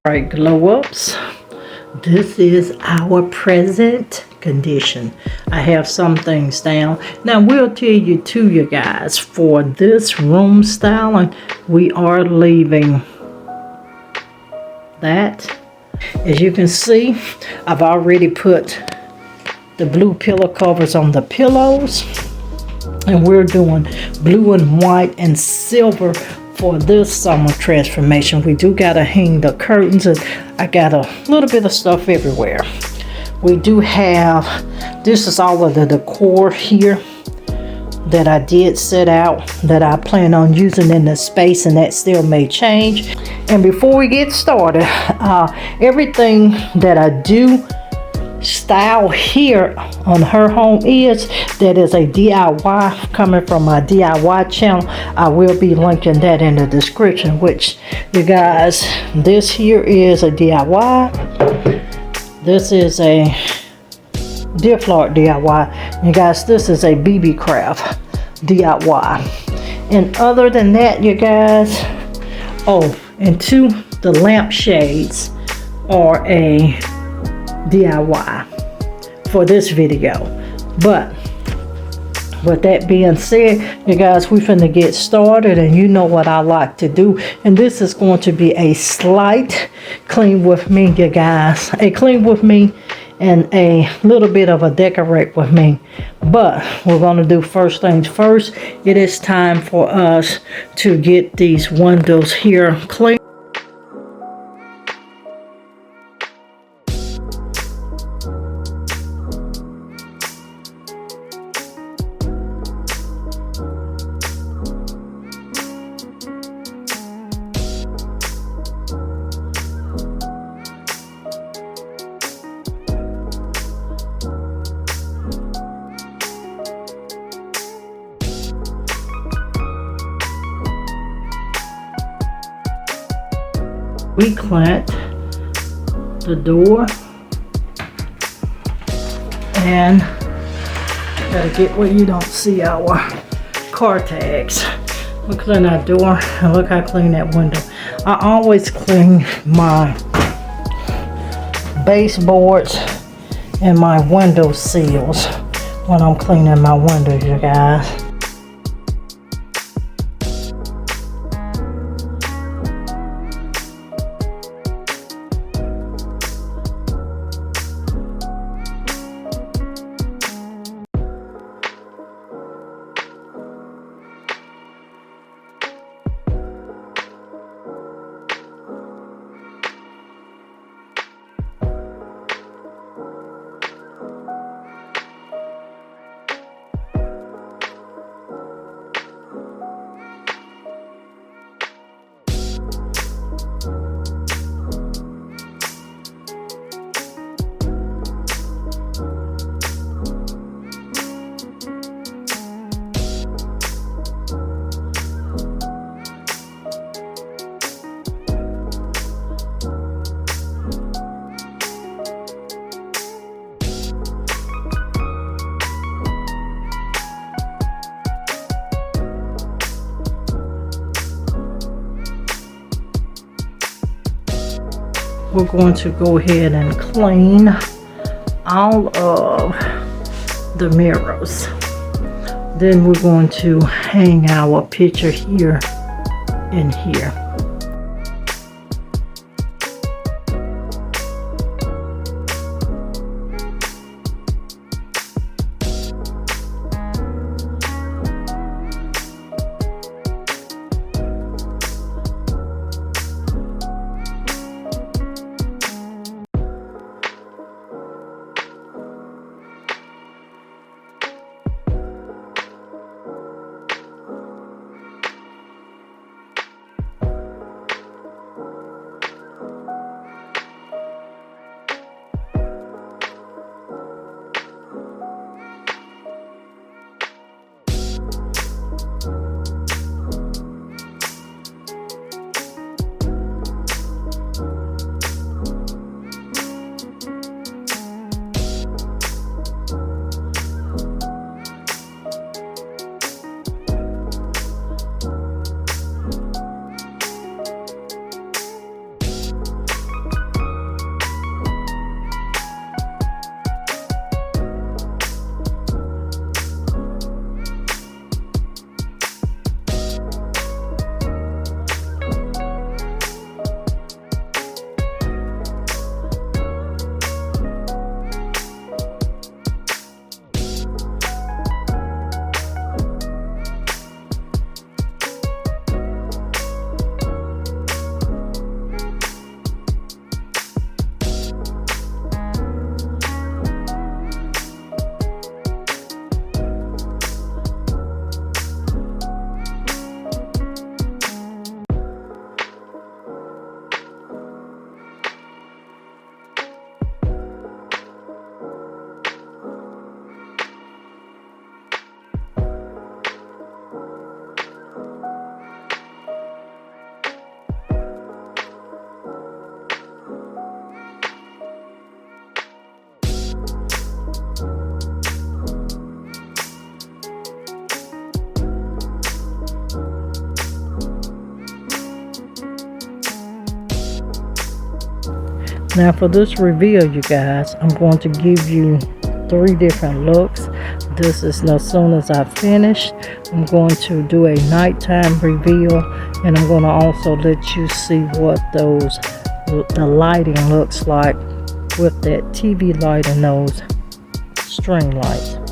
Right, glow ups. This is our present condition. I have some things down. Now we'll tell you too, you guys, for this room styling, we are leaving that. As you can see, I've already put the blue pillow covers on the pillows, and we're doing blue and white and silver for this summer transformation. We do gotta hang the curtains, and I got a little bit of stuff everywhere. We do have, this is all of the decor here that I did set out that I plan on using in the space, and that still may change. And before we get started, everything that I do style here on her home that is a DIY coming from my DIY channel. I will be linking that in the description, which you guys, this here is a DIY. This is a Difflart DIY. You guys, this is a BB Craft DIY. And other than that, you guys, oh, and two, the lampshades are a DIY for this video. But with that being said, you guys, we finna get started, and you know what I like to do, and this is going to be a slight clean with me, you guys, a clean with me and a little bit of a decorate with me. But we're going to do first things first. It is time for us to get these windows here clean. We clamped the door, and gotta get where you don't see our car tags. We clean our door, and look how clean that window. I always clean my baseboards and my window seals when I'm cleaning my windows, you guys. We're going to go ahead and clean all of the mirrors. Then we're going to hang our picture here and here. Now for this reveal, you guys, I'm going to give you 3 different looks. This is as soon as I finish, I'm going to do a nighttime reveal, and I'm going to also let you see what the lighting looks like with that TV light and those string lights.